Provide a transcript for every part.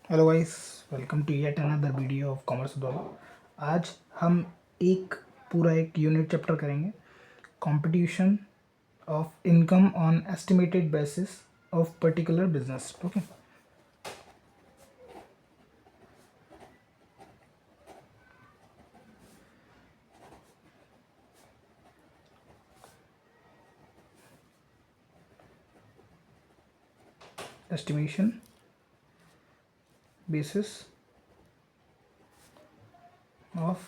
Hello guys, welcome to yet another video of commerce दोनों। आज हम एक यूनिट चैप्टर करेंगे, computation of income on estimated basis of particular business. Okay, estimation basis of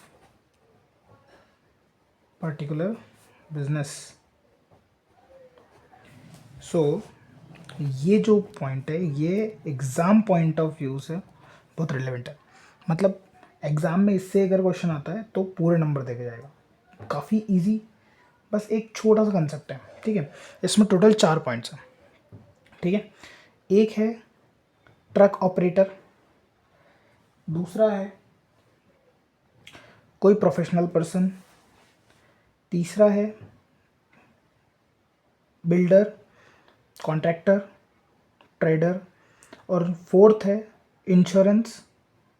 particular business. So ये जो point है ये exam point of view से बहुत रिलेवेंट है। मतलब एग्ज़ाम में इससे अगर क्वेश्चन आता है तो पूरे नंबर देके जाएगा, काफ़ी इजी। बस एक छोटा सा कंसेप्ट है, ठीक है। इसमें टोटल 4 पॉइंट्स हैं, ठीक है। एक है ट्रक ऑपरेटर, दूसरा है कोई प्रोफेशनल पर्सन, तीसरा है बिल्डर, कॉन्ट्रैक्टर, ट्रेडर, और फोर्थ है इंश्योरेंस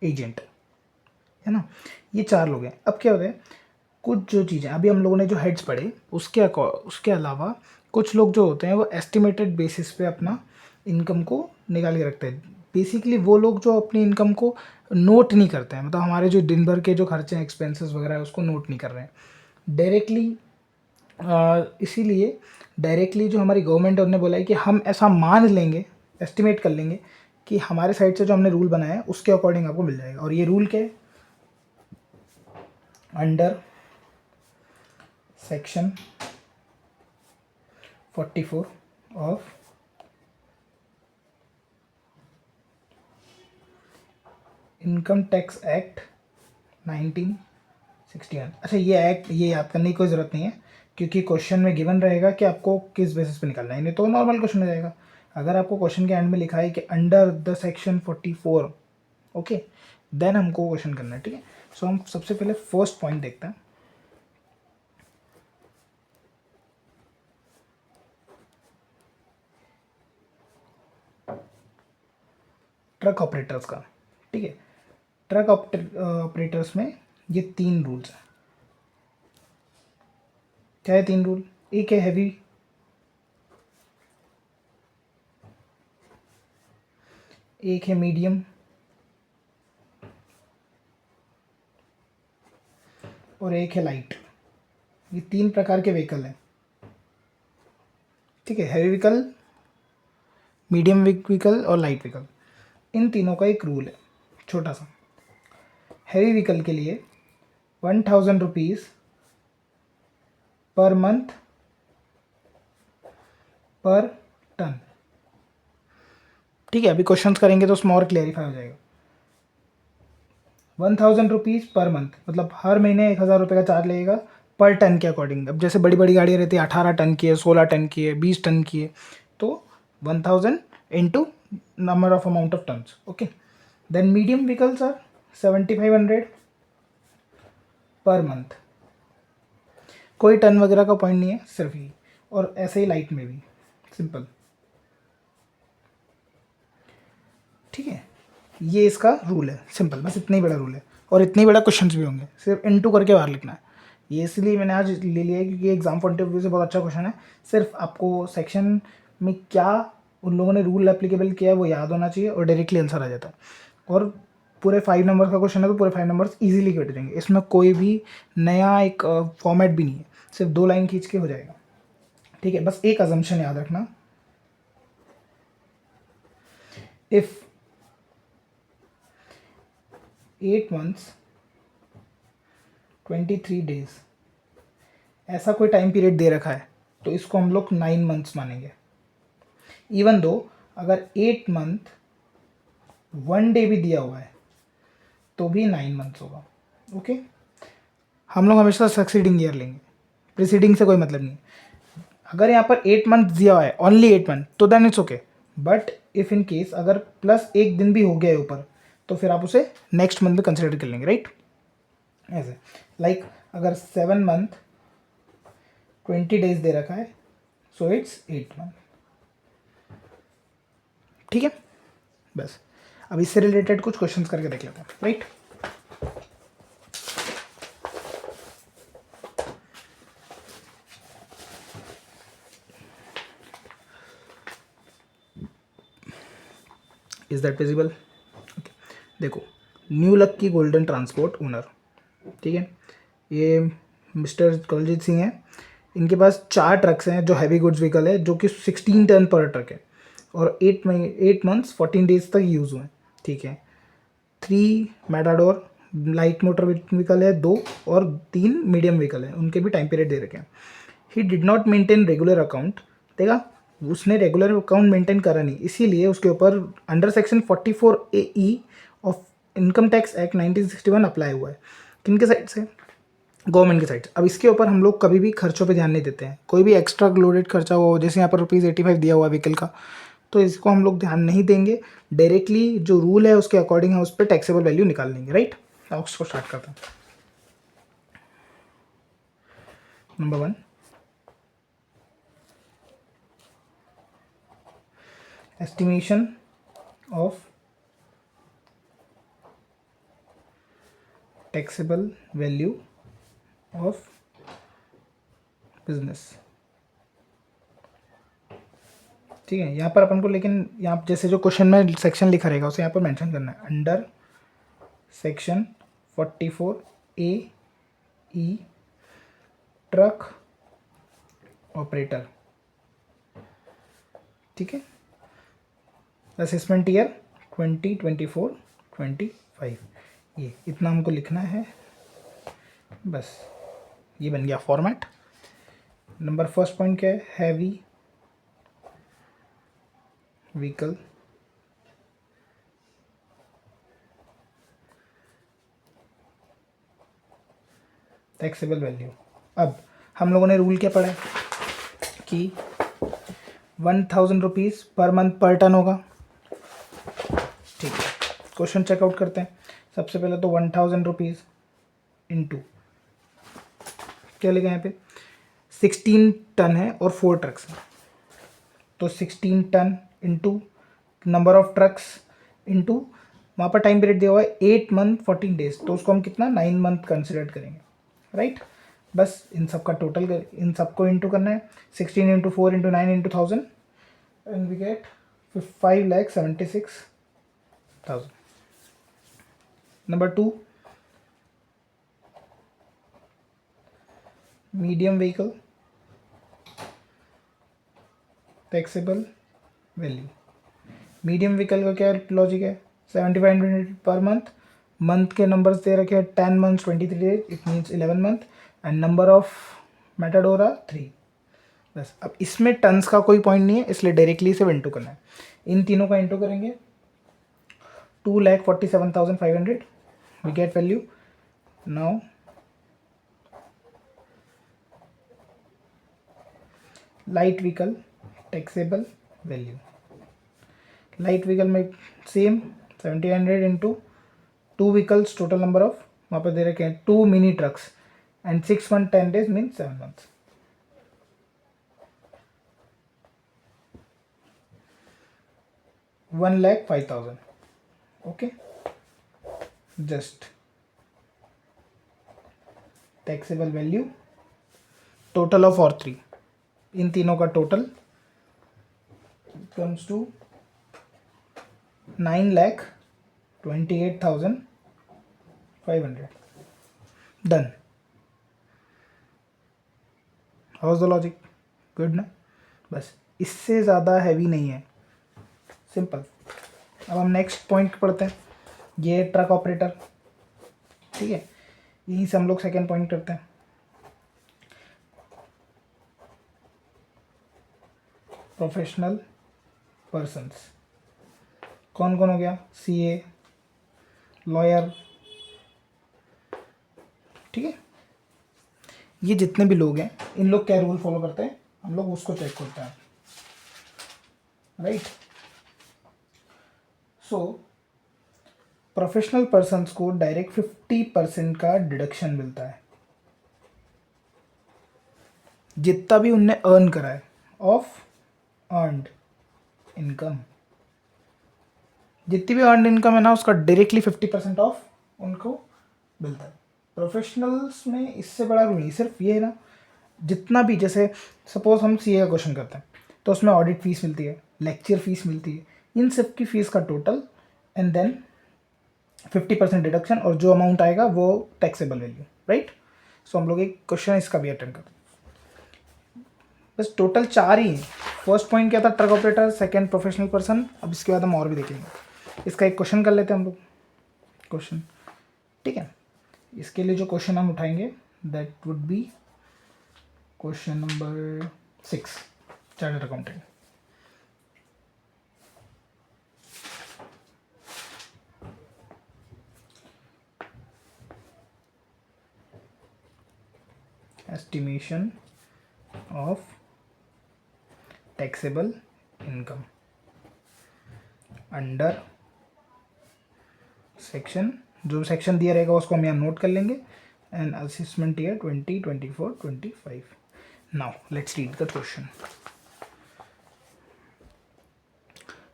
एजेंट, है ना। ये 4 लोग हैं। अब क्या होता है, कुछ जो चीज़ें अभी हम लोगों ने जो हेड्स पढ़े उसके अलावा कुछ लोग जो होते हैं वो एस्टिमेटेड बेसिस पे अपना इनकम को निकाल के रखते हैं। बेसिकली वो लोग जो अपनी इनकम को नोट नहीं करते हैं, मतलब हमारे जो दिन भर के जो खर्चे हैं, एक्सपेंसेस वगैरह है, उसको नोट नहीं कर रहे हैं डायरेक्टली। इसीलिए डायरेक्टली जो हमारी गवर्नमेंट है उन्होंने बोला है कि हम ऐसा मान लेंगे, एस्टिमेट कर लेंगे कि हमारे साइड से जो हमने रूल बनाया है उसके अकॉर्डिंग आपको मिल जाएगा। और ये रूल क्या है, under section 44 of income tax act 1961। अच्छा, ये एक्ट ये याद करने की कोई ज़रूरत नहीं है, क्योंकि क्वेश्चन में गिवन रहेगा कि आपको किस बेसिस पे निकालना है, नहीं तो नॉर्मल क्वेश्चन हो जाएगा। अगर आपको क्वेश्चन के एंड में लिखा है कि under the section 44, okay, then हमको क्वेश्चन करना है, ठीक है। सो हम सबसे पहले फर्स्ट पॉइंट देखते हैं, ट्रक ऑपरेटर्स का, ठीक है। ट्रक ऑपरेटर्स में ये 3 रूल्स हैं। क्या है 3 रूल? एक है हैवी, एक है मीडियम, और एक है लाइट। ये 3 प्रकार के व्हीकल हैं, ठीक है। हैवी व्हीकल, मीडियम व्हीकल और लाइट व्हीकल। इन तीनों का एक रूल है छोटा सा। हैवी व्हीकल के लिए 1000 रुपीज़ पर मंथ पर टन, ठीक है। अभी क्वेश्चंस करेंगे तो उसमें और क्लियरिफाई हो जाएगा। 1000 रुपीज़ पर मंथ मतलब हर महीने 1000 रुपये का चार्ज लगेगा पर टन के अकॉर्डिंग। अब जैसे बड़ी बड़ी गाड़ियाँ रहती है, 18 टन की है, 16 टन की है, 20 टन की है, तो 1000 into number of amount of tons, okay. Then medium vehicles are 7500 per month. कोई टन वगैरह का पॉइंट नहीं है, सिर्फ ही। और ऐसे ही लाइट में भी सिंपल, ठीक है। ये इसका रूल है, सिंपल, बस इतना ही बड़ा रूल है। और इतने ही बड़ा क्वेश्चंस भी होंगे, सिर्फ इनटू करके बाहर लिखना है। ये इसलिए मैंने आज ले लिया है क्योंकि एग्जाम पॉइंट ऑफ व्यू से बहुत अच्छा क्वेश्चन है। सिर्फ आपको सेक्शन में क्या उन लोगों ने रूल एप्लीकेबल किया है वो याद होना चाहिए और डायरेक्टली आंसर आ जाता है। और पूरे 5 नंबर का क्वेश्चन है तो पूरे 5 नंबर्स ईजिली कट जाएंगे। इसमें कोई भी नया एक फॉर्मेट भी नहीं है, सिर्फ 2 लाइन खींच के हो जाएगा, ठीक है। बस एक अजम्पशन याद रखना, इफ़ 8 मंथ्स 23 डेज ऐसा कोई टाइम पीरियड दे रखा है तो इसको हम लोग 9 मंथ्स मानेंगे। इवन दो अगर 8 मंथ 1 डे भी दिया हुआ है तो भी 9 मंथ्स होगा, ओके। हम लोग हमेशा सक्सीडिंग ईयर लेंगे, प्रीसीडिंग से कोई मतलब नहीं। अगर यहाँ पर 8 मंथ दिया हुआ है, ओनली 8 मंथ, तो then it's okay. But if in case अगर प्लस एक दिन भी हो गया है ऊपर, तो फिर आप उसे नेक्स्ट मंथ में कंसिडर कर लेंगे, राइट। ऐसे लाइक अगर 7 मंथ 20 डेज दे रखा है, सो इट्स 8 मंथ, ठीक है। बस अब इससे रिलेटेड कुछ क्वेश्चंस करके देख लेते हैं, right. Is that visible? Okay, देखो, न्यू लक्की गोल्डन ट्रांसपोर्ट ओनर, ठीक है, ये मिस्टर कवलजीत सिंह है। इनके पास 4 ट्रक्स हैं जो हैवी गुड्स व्हीकल है, जो कि 16 टन पर ट्रक है, और 8 मंथ्स 14 डेज तक यूज़ हुए हैं, ठीक है। 3 मैटाडोर लाइट मोटर व्हीकल है 2, और 3 मीडियम व्हीकल है, उनके भी टाइम पीरियड दे रखे हैं। He did not maintain regular account, देखा, उसने रेगुलर अकाउंट मेंटेन करा नहीं, इसीलिए उसके ऊपर under section 44AE of income tax act 1961 apply हुआ है। किनके साइड से? गवर्नमेंट की साइड से। अब इसके ऊपर हम लोग कभी भी खर्चों पे ध्यान नहीं देते हैं, कोई भी एक्स्ट्रा लोडेड खर्चा हो, जैसे यहाँ पर ₹85 दिया हुआ है व्हीकल का, तो इसको हम लोग ध्यान नहीं देंगे, डायरेक्टली जो रूल है उसके अकॉर्डिंग हम उस पर टैक्सेबल वैल्यू निकाल लेंगे, राइट। अब उसको स्टार्ट करते हैं। Number 1, estimation of taxable value of business, ठीक है। यहाँ पर अपन को, लेकिन यहाँ जैसे जो क्वेश्चन में सेक्शन लिखा रहेगा उसे यहाँ पर मेंशन करना है, under section 44AE truck operator, ठीक है। असेसमेंट ईयर 2024-25, ये इतना हमको लिखना है, बस ये बन गया फॉर्मेट। नंबर फर्स्ट पॉइंट क्या है? Heavy vehicle taxable value. अब हम लोगों ने रूल क्या पढ़ा है कि 1000 रुपीज़ पर मंथ पर टन होगा, ठीक है। क्वेश्चन चेकआउट करते हैं। सबसे पहले तो 1000 रुपीज़ इंटू क्या लिखा है यहाँ पे, 16 टन है और 4 ट्रक्स हैं, तो 16 ton into number of trucks into वहाँ पर टाइम पीरियड दिया हुआ है 8 मंथ 14 डेज, तो उसको हम कितना 9 मंथ कंसिडर करेंगे, राइट। बस इन सब का टोटल इन सबको इंटू करना है, 16 into 4 into 9 into 1000, and we get 5,76,000। Number 2, medium vehicle taxable value. Medium vehicle का क्या लॉजिक है? 75 पर मंथ, मंथ के नंबर्स दे रखे हैं 10 months 23 days, it means 11 month, and number of matadors 3। बस अब इसमें टन्स का कोई पॉइंट नहीं है, इसलिए डायरेक्टली इसे इंटू करना है। इन तीनों का इंटू करेंगे 2,47,500, we get value. Now light vehicle taxable value, light vehicle में same 1700 into 2 vehicles, total number of वहाँ पर दे रखे हैं 2 mini trucks, and 6 month 10 days mean 7 months. 1,05,000, okay. Just taxable value total of और 3, इन तीनों का total comes to 9,28,500, done. How is the logic? Good ना? बस इससे ज़्यादा हैवी नहीं है, सिंपल। अब हम नेक्स्ट पॉइंट पढ़ते हैं, ये ट्रक ऑपरेटर, ठीक है, यहीं से हम लोग सेकेंड पॉइंट करते हैं। प्रोफेशनल पर्सन्स कौन कौन हो गया? CA, लॉयर, ठीक है। ये जितने भी लोग हैं, इन लोग क्या रूल फॉलो करते हैं, हम लोग उसको चेक करते हैं, राइट। सो प्रोफेशनल पर्सन्स को डायरेक्ट 50% का डिडक्शन मिलता है, जितना भी उनने अर्न करा है, ऑफ अर्नड इनकम, जितनी भी अर्न इनकम है ना उसका डायरेक्टली 50% ऑफ उनको मिलता है। प्रोफेशनल्स में इससे बड़ा रूल नहीं, सिर्फ ये है ना, जितना भी जैसे सपोज हम सीए का क्वेश्चन करते हैं तो उसमें ऑडिट फीस मिलती है, लेक्चर फीस मिलती है, इन सब की फीस का टोटल एंड देन 50% डिडक्शन, और जो अमाउंट आएगा वो टैक्सेबल वैल्यू, राइट। सो हम लोग एक क्वेश्चन इसका भी अटेंड करते हैं। बस टोटल 4 ही हैं। फर्स्ट पॉइंट क्या था, truck operator, second professional person, अब इसके बाद हम और भी देखेंगे। इसका एक क्वेश्चन कर लेते हैं हम लोग, क्वेश्चन, ठीक है। इसके लिए जो क्वेश्चन हम उठाएंगे that would be question number 6, chartered accountant. estimation of taxable income under section, जो सेक्शन दिया रहेगा उसको हम यहाँ नोट कर लेंगे, and assessment year 2024-25। Now let's read the question.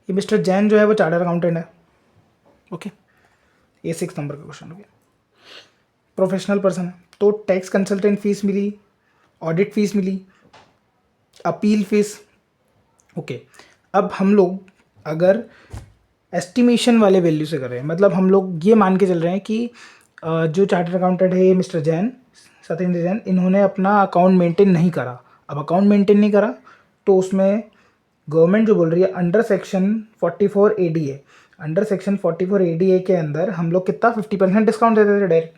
ये मिस्टर जैन जो है वो चार्टर्ड अकाउंटेंट है, ओके। ये 6 नंबर का क्वेश्चन हो गया। प्रोफेशनल पर्सन है तो टैक्स कंसल्टेंट फीस मिली, ऑडिट फीस मिली, अपील फीस, ओके। अब हम लोग अगर एस्टिमेशन वाले वैल्यू से कर रहे हैं, मतलब हम लोग ये मान के चल रहे हैं कि जो चार्टर्ड अकाउंटेंट है ये मिस्टर जैन, सत्येंद्र जैन, इन्होंने अपना अकाउंट मेंटेन नहीं करा। अब अकाउंट मेंटेन नहीं करा तो उसमें गवर्नमेंट जो बोल रही है under section 44 ADA, under section 44 ADA के अंदर हम लोग कितना 50% डिस्काउंट देते थे डायरेक्ट,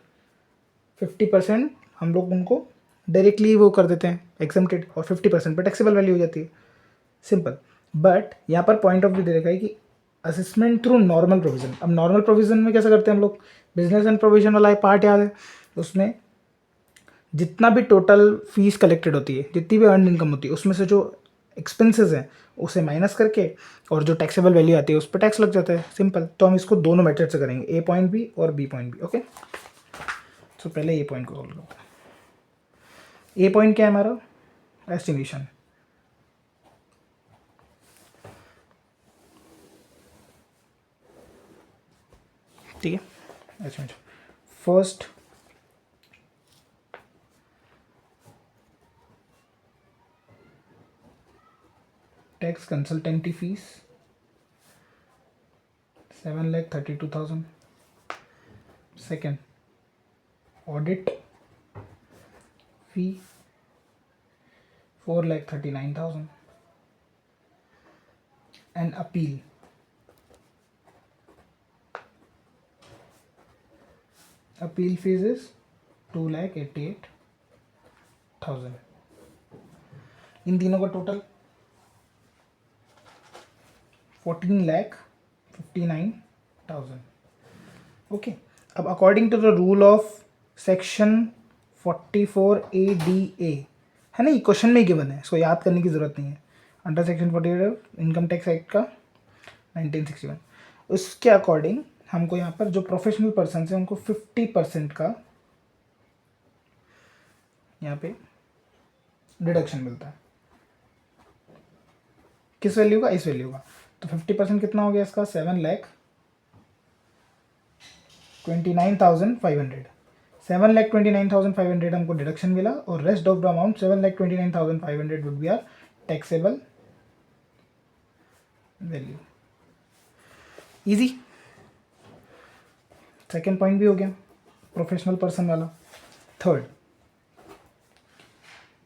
50% हम लोग उनको डायरेक्टली वो कर देते हैं एग्जम्प्टेड, और 50% पर टैक्सेबल वैल्यू हो जाती है, सिंपल। बट यहाँ पर पॉइंट ऑफ व्यू दे रखा है कि असेसमेंट थ्रू नॉर्मल प्रोविजन। अब नॉर्मल प्रोविजन में कैसे करते हैं हम लोग, बिजनेस एंड प्रोविजन वाला पार्ट याद है, उसमें जितना भी टोटल फीस कलेक्टेड होती है, जितनी भी अर्न इनकम होती है, उसमें से जो एक्सपेंसेस हैं उसे माइनस करके और जो टैक्सेबल वैल्यू आती है उस पर टैक्स लग जाता है, सिंपल। तो हम इसको दोनों मेथड से करेंगे, ए पॉइंट भी और बी पॉइंट भी, ओके। तो पहले ए पॉइंट को सोल्व करते हैं। ए पॉइंट क्या है हमारा, एस्टिमेशन, ठीक है। Estimation first, tax consultancy fees 7,32,000, second audit fee 4,39,000, and appeal fees is 2,88,000। इन तीनों का टोटल 14,59,000, ओके। अब according to the rule of section 44 ADA है ना, ये क्वेश्चन में ही गिवन है, इसको याद करने की ज़रूरत नहीं है। Under section 48 income tax act का 1961, उसके अकॉर्डिंग हमको यहाँ पर जो प्रोफेशनल पर्सन है उनको 50% का यहाँ पे डिडक्शन मिलता है। किस वैल्यू का, इस वैल्यू का। तो 50% कितना हो गया इसका, 7,29,500, 7,29,500 हमको डिडक्शन मिला, और rest of the amount 7,29,500 would be our taxable value. Easy. Second point भी हो गया प्रोफेशनल पर्सन वाला। Third,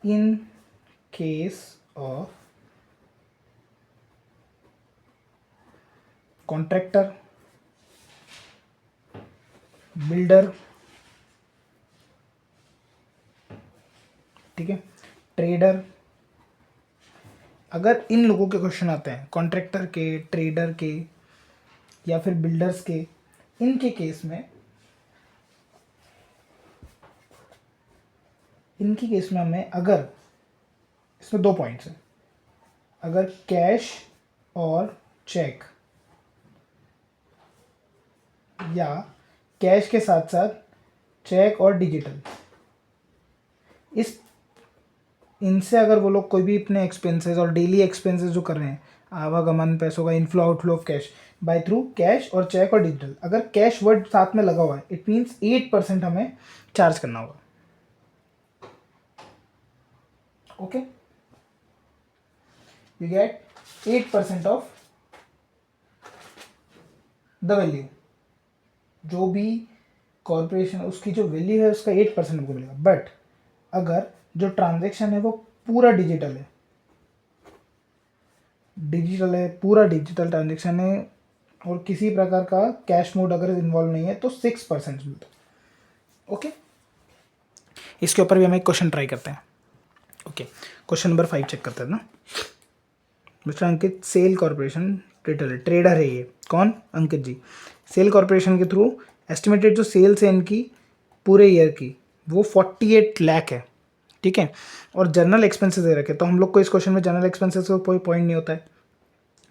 in case of contractor, builder, ठीक है, ट्रेडर, अगर इन लोगों के क्वेश्चन आते हैं, कॉन्ट्रैक्टर के, ट्रेडर के या फिर बिल्डर्स के, इनके केस में, इनकी केस में हमें, अगर इसमें 2 पॉइंट्स हैं, अगर कैश और चेक या कैश के साथ साथ चेक और डिजिटल, इस इनसे अगर वो लोग कोई भी अपने एक्सपेंसेस और डेली एक्सपेंसेस जो कर रहे हैं, आवागमन, पैसों का inflow outflow of cash, by through cash और चेक और डिजिटल। अगर कैश वर्ड साथ में लगा हुआ है इट मीन्स 8% हमें चार्ज करना होगा। Okay, you get 8% of the value. जो भी कॉर्पोरेशन उसकी जो वैल्यू है उसका 8% हमको मिलेगा। बट अगर जो ट्रांजेक्शन है वो पूरा डिजिटल है, पूरा डिजिटल ट्रांजेक्शन है और किसी प्रकार का कैश मोड अगर इन्वॉल्व नहीं है तो 6% मिलता है। ओके, इसके ऊपर भी हम एक क्वेश्चन ट्राई करते हैं। ओके, क्वेश्चन नंबर 5 चेक करते हैं ना। मिस्टर अंकित सेल कॉर्पोरेशन ट्रेडर है ये। कौन? अंकित जी। सेल कॉर्पोरेशन के थ्रू एस्टिमेटेड जो सेल्स है इनकी पूरे ईयर की वो 48 लाख है, ठीक है। और जर्नल एक्सपेंसेस दे रखे, तो हम लोग को इस क्वेश्चन में जर्नल एक्सपेंसेस का कोई पॉइंट नहीं होता है।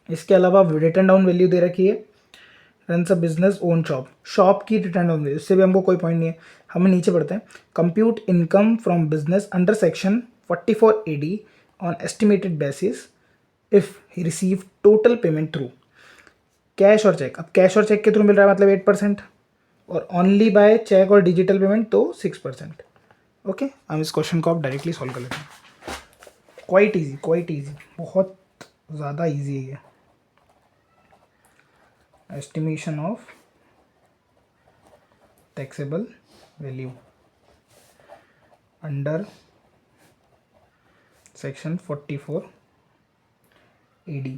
इसके अलावा रिटर्न डाउन वैल्यू दे रखी है, run a business own shop की रिटर्न डाउन वैल्यू, इससे भी हमको कोई पॉइंट नहीं है। हमें नीचे पढ़ते हैं, compute income from business under section 44AD on estimated basis if he receive total payment through cash और चेक। अब कैश और चेक के थ्रू मिल रहा है मतलब 8%, और ओनली बाय चेक और डिजिटल पेमेंट तो 6%। ओके, हम इस क्वेश्चन को आप डायरेक्टली सॉल्व कर लेते हैं। क्वाइट इजी, बहुत ज़्यादा इजी है ये। Estimation of taxable value under section 44AD,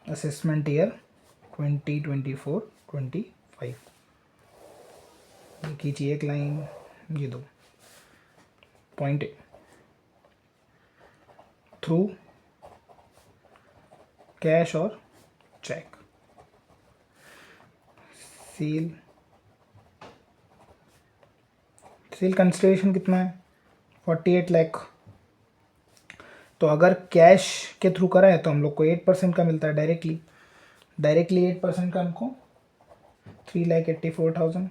assessment year 2024-25। ये खींचिए एक लाइन, ये दो पॉइंट थ्रू कैश और चेक। सेल कंसिडरेशन कितना है? 48 लाख। तो अगर कैश के थ्रू करा है तो हम लोग को 8% का मिलता है डायरेक्टली 8% का हमको 3,84,000,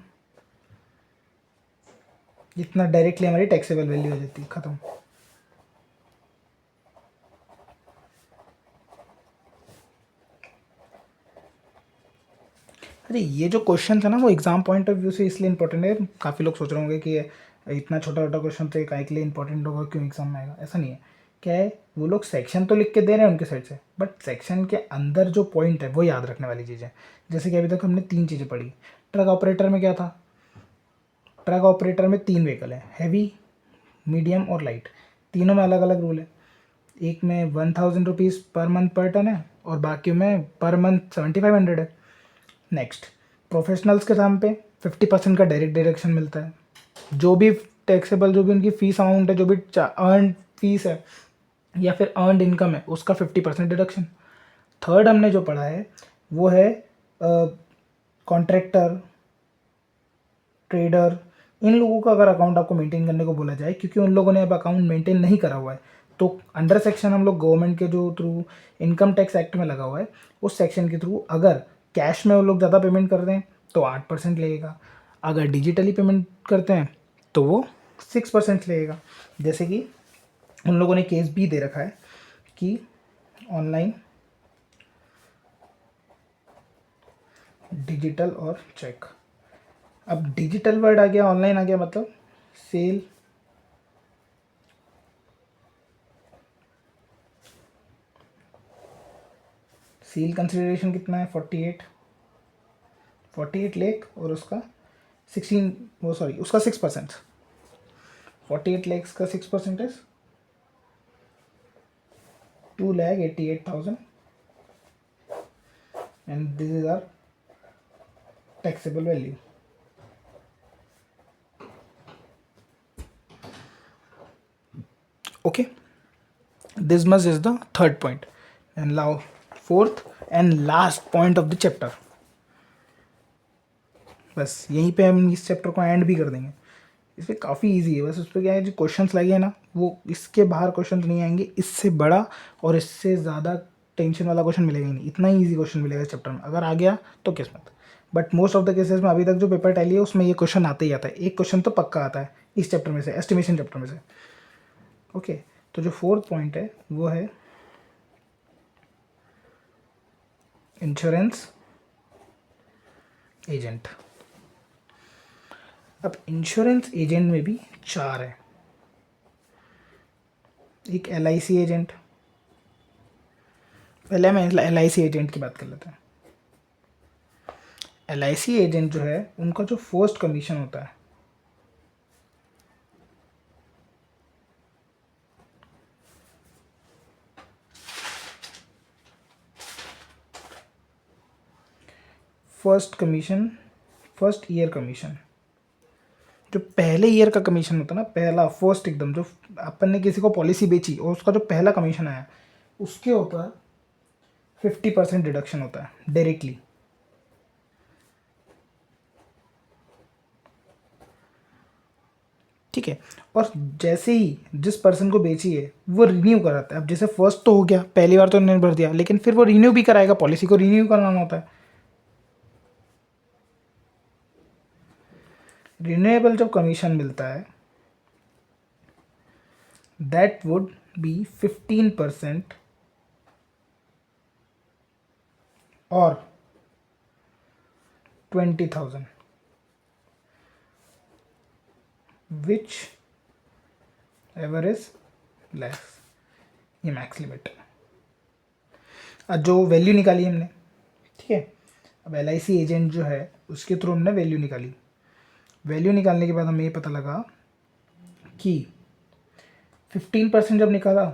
जितना डायरेक्टली हमारी टैक्सेबल वैल्यू हो जाती है, ख़त्म। अरे ये जो क्वेश्चन था ना वो एग्जाम पॉइंट ऑफ व्यू से इसलिए इंपॉर्टेंट है। काफ़ी लोग सोच रहे होंगे कि इतना छोटा छोटा क्वेश्चन तो काय के लिए इंपॉर्टेंट होगा, क्यों एग्जाम में आएगा। ऐसा नहीं है, क्या है वो लोग सेक्शन तो लिख के दे रहे हैं उनके साइड से, बट सेक्शन के अंदर जो पॉइंट है वो याद रखने वाली चीज़ है। जैसे कि अभी तक हमने 3 चीज़ें पढ़ी। ट्रक ऑपरेटर में क्या था? ट्रक ऑपरेटर में 3 व्हीकल है, हैवी, मीडियम और लाइट। तीनों में अलग अलग रूल है। एक में 1,000 रुपीज़ पर मंथ पर टन है और बाकी में पर मंथ 7,500 है। नेक्स्ट, प्रोफेशनल्स के नाम पे 50% का डायरेक्ट डिडक्शन मिलता है। जो भी टैक्सेबल, जो भी उनकी फ़ीस अमाउंट है, जो भी अर्न फीस है या फिर अर्नड इनकम है, उसका 50% डिडक्शन। थर्ड हमने जो पढ़ा है वो है कॉन्ट्रैक्टर, ट्रेडर, इन लोगों का अगर अकाउंट आपको मेंटेन करने को बोला जाए, क्योंकि उन लोगों ने अब अकाउंट मेंटेन नहीं करा हुआ है, तो अंडर सेक्शन हम लोग गवर्नमेंट के जो थ्रू इनकम टैक्स एक्ट में लगा हुआ है उस सेक्शन के थ्रू अगर कैश में वो लोग ज़्यादा पेमेंट कर दें तो 8% लगेगा, अगर डिजिटली पेमेंट करते हैं तो वो 6% लगेगा। जैसे कि उन लोगों ने केस भी दे रखा है कि ऑनलाइन, डिजिटल और चेक। अब डिजिटल वर्ड आ गया, ऑनलाइन आ गया, मतलब सेल कंसिडरेशन कितना है? 48 लाख और उसका 16, वो सॉरी उसका 6%। 48 लैक्स का 6% है 2,88,000 and this is our taxable value. Okay, this much is the third point, and now fourth and last point of the chapter। बस यहीं पे हम इस चैप्टर को एंड भी कर देंगे। इस पर काफ़ी ईजी है, बस उस पर क्या है, जो क्वेश्चंस लगे हैं ना वो इसके बाहर क्वेश्चन नहीं आएंगे, इससे बड़ा और इससे ज़्यादा टेंशन वाला क्वेश्चन मिलेगा ही नहीं, इतना ही ईजी क्वेश्चन मिलेगा इस चैप्टर में। अगर आ गया तो किस्मत, but most of the cases में अभी तक जो पेपर टैली है उसमें ये क्वेश्चन आते ही आता है। एक क्वेश्चन तो पक्का आता है इस चैप्टर में से, एस्टिमेशन चैप्टर में से। ओके, तो जो फोर्थ पॉइंट है वो है इंश्योरेंस एजेंट। अब इंश्योरेंस एजेंट में भी 4 है। एक LIC एजेंट, पहले हम LIC एजेंट की बात कर लेते हैं। LIC एजेंट जो है उनका जो फर्स्ट कमीशन होता है फर्स्ट ईयर कमीशन, जो पहले ईयर का कमीशन होता है ना, पहला फर्स्ट एकदम, जो अपन ने किसी को पॉलिसी बेची और उसका जो पहला कमीशन आया उसके ऊपर 50% डिडक्शन होता है डायरेक्टली। ठीक है, और जैसे ही जिस पर्सन को बेची है वो रिन्यू कराता है। अब जैसे फर्स्ट तो हो गया, पहली बार तो उन्होंने भर दिया, लेकिन फिर वो रिन्यू भी कराएगा, पॉलिसी को रिन्यू कराना होता है। रिन्यूएबल जब कमीशन मिलता है दैट वुड बी 15% और 20,000 विच एवर इज लेस, ये मैक्स लिमिट है। जो वैल्यू निकाली हमने, ठीक है, अब LIC एजेंट जो है उसके थ्रू हमने वैल्यू निकाली। वैल्यू निकालने के बाद हमें ये पता लगा कि 15% जब निकाला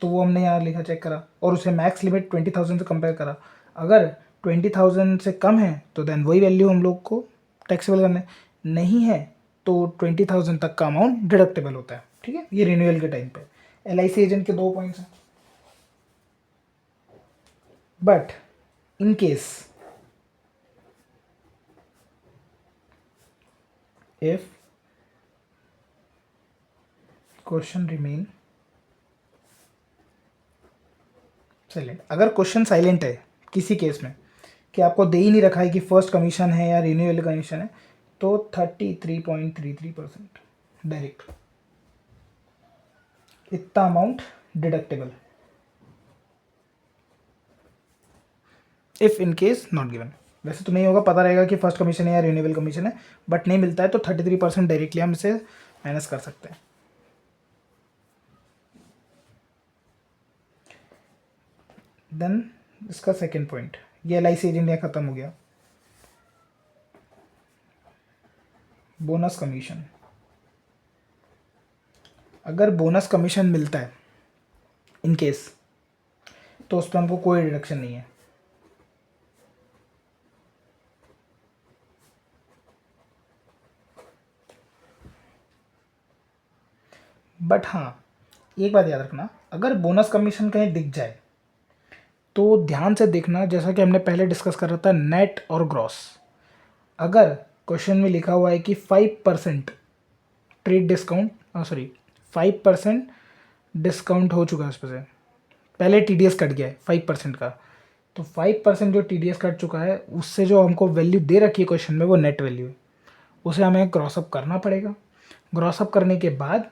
तो वो हमने यहाँ लिखा, चेक करा, और उसे मैक्स लिमिट 20,000 से कंपेयर करा। अगर 20,000 से कम है तो देन वही वैल्यू हम लोग को टैक्सेबल करना है, नहीं है तो 20,000 तक का अमाउंट डिडक्टेबल होता है। ठीक है, ये रिन्यूअल के टाइम पे LIC एजेंट के 2 पॉइंट्स हैं। But in case if question remain silent, अगर क्वेश्चन साइलेंट है किसी केस में कि आपको दे ही नहीं रखा है कि फर्स्ट कमीशन है या रिन्यूअल कमीशन है, तो 33.33% डायरेक्ट, इतना amount deductible if in case not given. वैसे तो नहीं होगा, पता रहेगा कि फर्स्ट कमीशन है या रिन्यूएबल कमीशन है, बट नहीं मिलता है तो 33% डायरेक्टली हम इसे माइनस कर सकते हैं। देन इसका सेकेंड पॉइंट, ये LIC एजेंट यहाँ खत्म हो गया। बोनस कमीशन, अगर बोनस कमीशन मिलता है इन केस, तो उस पर हमको कोई डिडक्शन नहीं है। बट हाँ, एक बात याद रखना, अगर बोनस कमीशन कहीं दिख जाए तो ध्यान से देखना, जैसा कि हमने पहले डिस्कस कर रहा था नेट और ग्रॉस। अगर क्वेश्चन में लिखा हुआ है कि 5% ट्रेड डिस्काउंट, सॉरी 5% डिस्काउंट हो चुका है उस पर से, पहले TDS कट गया है 5% का, तो 5% जो TDS कट चुका है उससे जो हमको वैल्यू दे रखी है क्वेश्चन में वो नेट वैल्यू है, उसे हमें क्रॉसअप करना पड़ेगा। क्रॉसअप करने के बाद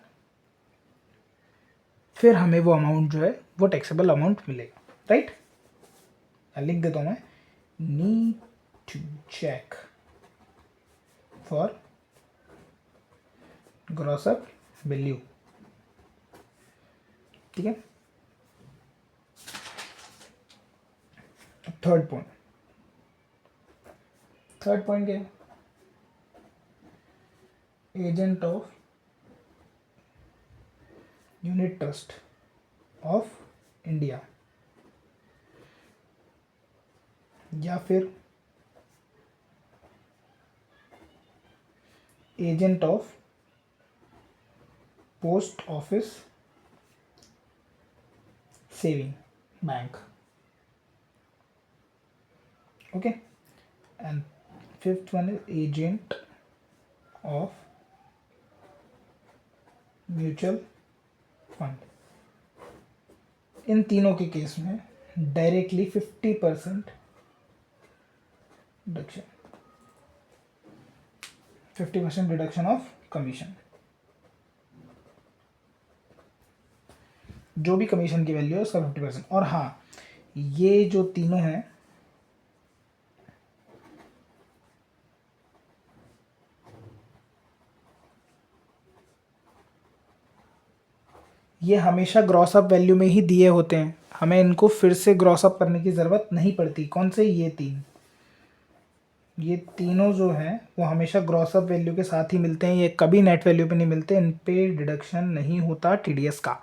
फिर हमें वो अमाउंट जो है वो टैक्सेबल अमाउंट मिलेगा, राइट। लिख देता हूँ मैं, need to check for gross up value. ठीक है, थर्ड पॉइंट क्या है, agent of unit trust of India या फिर agent of post office saving bank. Okay, and fifth one is agent of mutual fund. इन तीनों के केस में directly 50% deduction, 50% deduction of commission, जो भी कमीशन की वैल्यू है उसका 50%। और हाँ, ये जो तीनों हैं ये हमेशा ग्रॉस अप वैल्यू में ही दिए होते हैं, हमें इनको फिर से ग्रॉस अप करने की ज़रूरत नहीं पड़ती। कौन से? ये तीनों जो हैं वो हमेशा ग्रॉस अप वैल्यू के साथ ही मिलते हैं, ये कभी नेट वैल्यू पे नहीं मिलते, इन पे डिडक्शन नहीं होता टीडीएस का,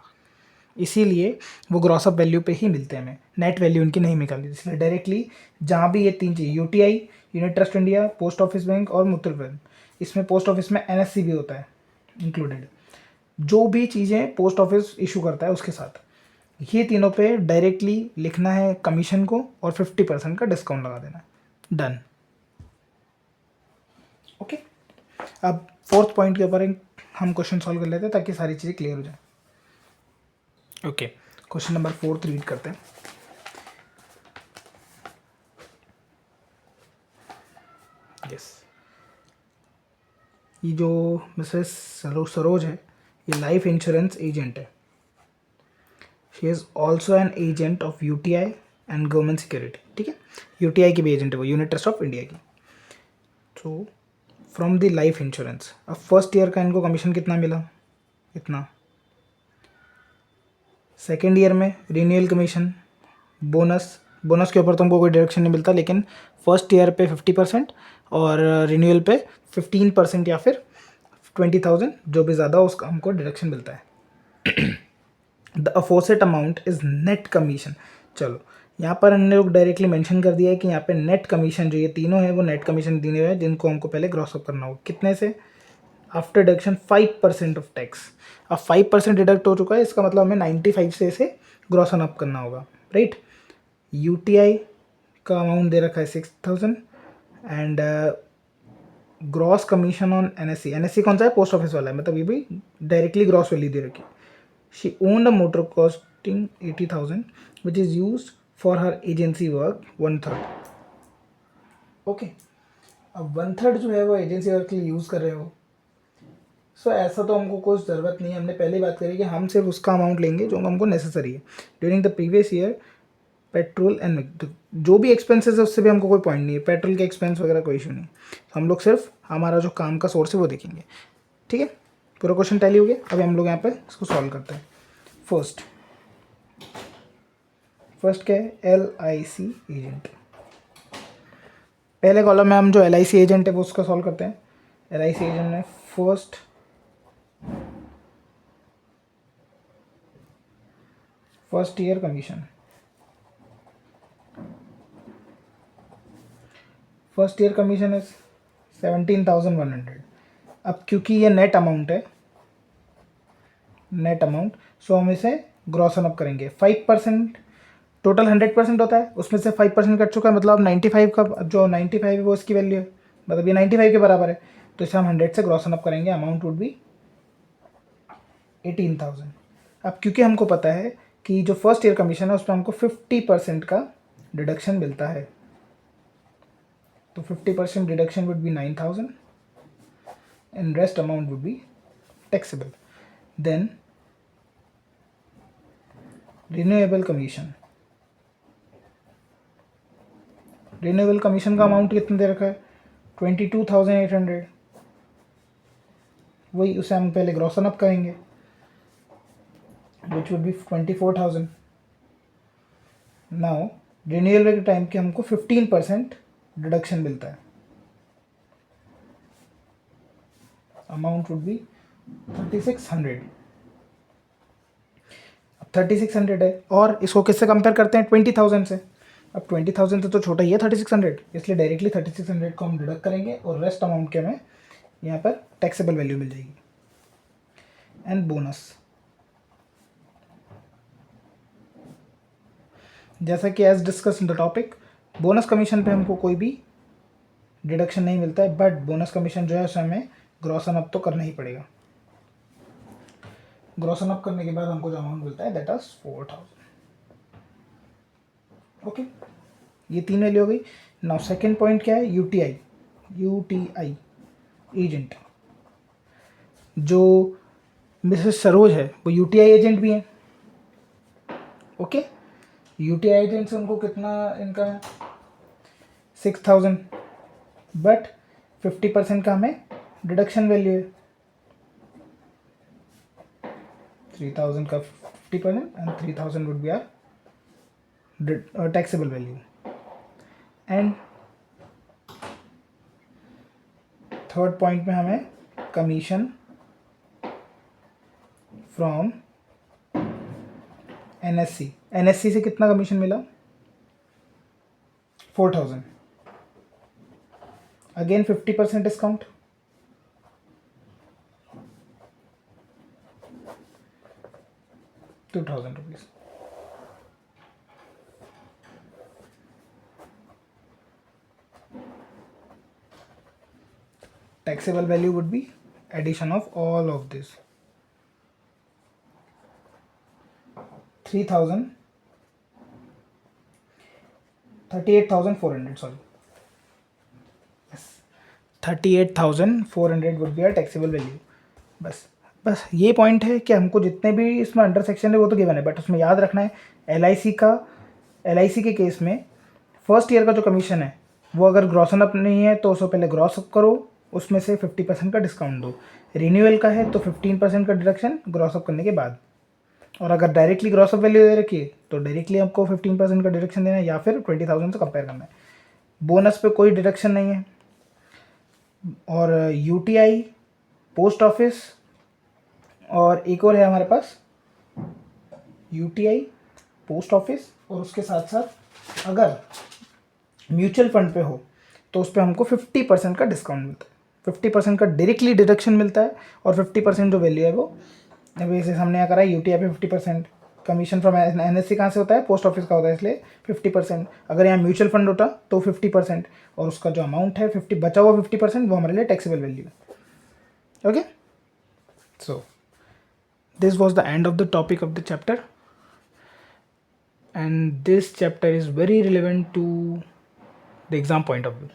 इसीलिए वो ग्रॉस अप वैल्यू पे ही मिलते हैं, हमें नेट वैल्यू इनकी नहीं निकाली। इसलिए डायरेक्टली जहाँ भी ये तीन चीज़, UTI, unit trust India, post office bank और मुथूट बैंक, इसमें पोस्ट ऑफिस में एनएससी भी होता है इंक्लूडेड, जो भी चीज़ें पोस्ट ऑफिस इशू करता है उसके साथ, ये तीनों पे डायरेक्टली लिखना है कमीशन को और 50% का डिस्काउंट लगा देना है, डन। ओके, अब फोर्थ पॉइंट के ऊपर हम क्वेश्चन सॉल्व कर लेते हैं ताकि सारी चीज़ें क्लियर हो जाए। ओके, क्वेश्चन नंबर 4 रीड करते हैं। यस, ये जो मिसेस सरोज है ये लाइफ इंश्योरेंस एजेंट है। She is also an agent of UTI and government security. ठीक है, यूटीआई की भी एजेंट है वो, यूनिट ट्रस्ट ऑफ इंडिया की। तो फ्रॉम द लाइफ इंश्योरेंस, अब फर्स्ट ईयर का इनको कमीशन कितना मिला? इतना। सेकेंड ईयर में रिन्यूअल कमीशन, बोनस के ऊपर तुमको कोई डिडक्शन नहीं मिलता, लेकिन फर्स्ट ईयर पे 50% और रिन्यूअल पे 15% या फिर 20,000 जो भी ज़्यादा उसका हमको डिडक्शन मिलता है। The aforesaid amount is net commission. चलो, यहाँ पर हमने लोग डायरेक्टली मेंशन कर दिया है कि यहाँ पे नेट कमीशन जो ये तीनों है वो नेट कमीशन दिए हुए हैं, जिनको हमको पहले ग्रॉस अप करना होगा। कितने से? After deduction 5% of tax. अब 5% डिडक्ट हो चुका है, इसका मतलब हमें 95 से इसे ग्रॉस अप करना होगा, राइट। यूटीआई का अमाउंट दे रखा है 6,000 and gross commission on NSC. NSC कौन सा है? पोस्ट ऑफिस वाला है, मतलब ये भी डायरेक्टली ग्रॉस वैल्यू दे रखी है। She owned a motor costing 80,000 which is use for her agency work 1/3। Okay, अब 1/3 जो है वो एजेंसी वर्क के लिए यूज़ कर रहे हो, सो ऐसा तो हमको कोई ज़रूरत नहीं है। हमने पहले बात करी कि हम सिर्फ उसका अमाउंट लेंगे जो हमको नेसेसरी है। During the previous year petrol and जो भी एक्सपेंसेस है उससे भी हमको कोई पॉइंट नहीं है, पेट्रोल के एक्सपेंस वगैरह कोई इशू नहीं, तो हम लोग सिर्फ हमारा जो काम का सोर्स है वो देखेंगे। ठीक है, पूरा क्वेश्चन टैली हो गया। अभी हम लोग यहाँ पे इसको सॉल्व करते हैं। फर्स्ट क्या है? LIC agent. पहले कॉलम में हम जो LIC एजेंट है वो उसका सॉल्व करते हैं। LIC एजेंट में first year commission, first year commission is 17,100। अब क्योंकि ये नेट अमाउंट है, नेट अमाउंट, सो हम इसे ग्रॉस अप करेंगे। 5%, टोटल 100% होता है, उसमें से 5% कट चुका है, मतलब 95 का जो 95 है वो इसकी वैल्यू है, मतलब ये 95 के बराबर है, तो इसे हम 100 से ग्रॉस अप करेंगे। Amount would be 18,000। अब क्योंकि हमको पता है कि जो फर्स्ट ईयर कमीशन है उसमें हमको 50% का डिडक्शन मिलता है, तो 50% deduction would be 9,000 and rest amount would be taxable. Then renewable commission, renewable commission का अमाउंट कितना दे रखा है? 22,800। वही उसे हम पहले ग्रॉस अप करेंगे, which would be 24,000। Now renewable के टाइम के हमको 15% डिडक्शन मिलता है, अमाउंट वुड बी 3,600। 3,600 है, और इसको किससे कंपेयर करते हैं? 20,000 से। अब 20,000 से तो छोटा ही है 3,600, इसलिए डायरेक्टली 3,600 को हम डिडक्ट करेंगे और रेस्ट अमाउंट के हमें यहाँ पर टैक्सेबल वैल्यू मिल जाएगी। एंड बोनस, जैसा कि as discuss in the topic, bonus commission पे हमको कोई भी डिडक्शन नहीं मिलता है, बट बोनस कमीशन जो है उसे हमें ग्रॉस अप तो करना ही पड़ेगा। ग्रॉस अप करने के बाद हमको जो अमाउंट मिलता है दैट इज 4,000। ओके, ये तीन वैल्यू हो गई। नाउ सेकेंड पॉइंट क्या है? UTI agent. जो मिसेस सरोज है वो यूटीआई एजेंट भी है। ओके, यूटीआई एजेंट से उनको कितना इनका है? 6,000, बट 50% का हमें डिडक्शन वैल्यू है, 3000 का 50% and 3000 would be our taxable value. And third point में हमें कमीशन फ्रॉम एनएससी से कितना कमीशन मिला? 4000. Again 50% discount. ₹2000. Taxable value would be addition of all of this. 38,400, sorry. Yes. 38,400 would be our taxable value. बस ये point है कि हमको जितने भी इसमें अंडर सेक्शन है वो तो गिवन है, बट उसमें याद रखना है एलआईसी के केस में फर्स्ट ईयर का जो कमीशन है वो अगर ग्रॉस अप नहीं है तो उसको पहले ग्रॉस अप करो, उसमें से 50% का डिस्काउंट दो. रिन्यूअल का है तो 15% का डिडक्शन ग्रॉस अप करने के बाद. और अगर डायरेक्टली ग्रॉस अप वैल्यू दे रखी है तो डायरेक्टली आपको 15% का डिडक्शन देना है या फिर 20,000 से कंपेयर करना है. बोनस पे कोई डिडक्शन नहीं है. और यूटीआई, पोस्ट ऑफिस और एक और है हमारे पास यूटीआई, पोस्ट ऑफिस, और उसके साथ साथ अगर म्यूचुअल फंड पे हो तो उस पर हमको 50% का डिस्काउंट मिलता है. 50% का डायरेक्टली डिडक्शन मिलता है और 50% जो वैल्यू है वो जैसे हमने यहाँ करा है यूटीआई पे 50%. कमीशन फ्रॉम एनएससी कहाँ से होता है? पोस्ट ऑफिस का होता है, इसलिए 50%. अगर यहाँ म्यूचुअल फंड होता तो 50%, और उसका जो अमाउंट है 50 बचा हुआ 50% वो हमारे लिए टैक्सेबल वैल्यू है. Okay, so this was the end of the topic of the chapter, and this chapter is very relevant to the exam point of view.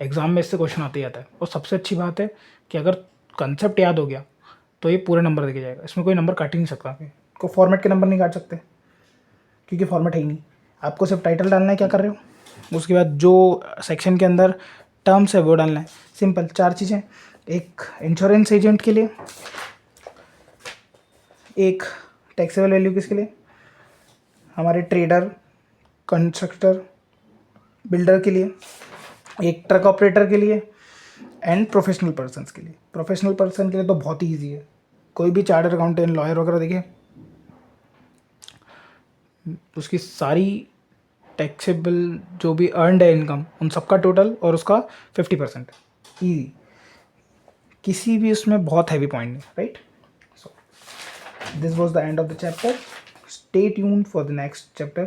Exam में इससे क्वेश्चन आते ही आता है, और सबसे अच्छी बात है कि अगर कंसेप्ट याद हो गया तो ये पूरा नंबर देके जाएगा. इसमें कोई नंबर काट ही नहीं सकता, को फॉर्मेट के नंबर नहीं काट सकते क्योंकि फॉर्मेट है ही नहीं. आपको सिर्फ टाइटल डालना है क्या कर रहे हो, उसके बाद जो सेक्शन के अंदर टर्म्स है वो डालना है. सिंपल 4 चीज़ें. एक इंश्योरेंस एजेंट के लिए, एक टैक्सेबल वैल्यू किसके लिए? हमारे ट्रेडर, कंस्ट्रक्टर, बिल्डर के लिए, एक ट्रक ऑपरेटर के लिए, एंड प्रोफेशनल पर्सन्स के लिए. प्रोफेशनल पर्सन के लिए तो बहुत ही ईजी है. कोई भी चार्टर्ड अकाउंटेंट, लॉयर वगैरह देखे, उसकी सारी टैक्सेबल जो भी अर्नड है इनकम उन सबका टोटल और उसका 50% ईजी. किसी भी उसमें बहुत हैवी पॉइंट नहीं, right. This was the end of the chapter. Stay tuned for the next chapter,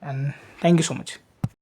and thank you so much.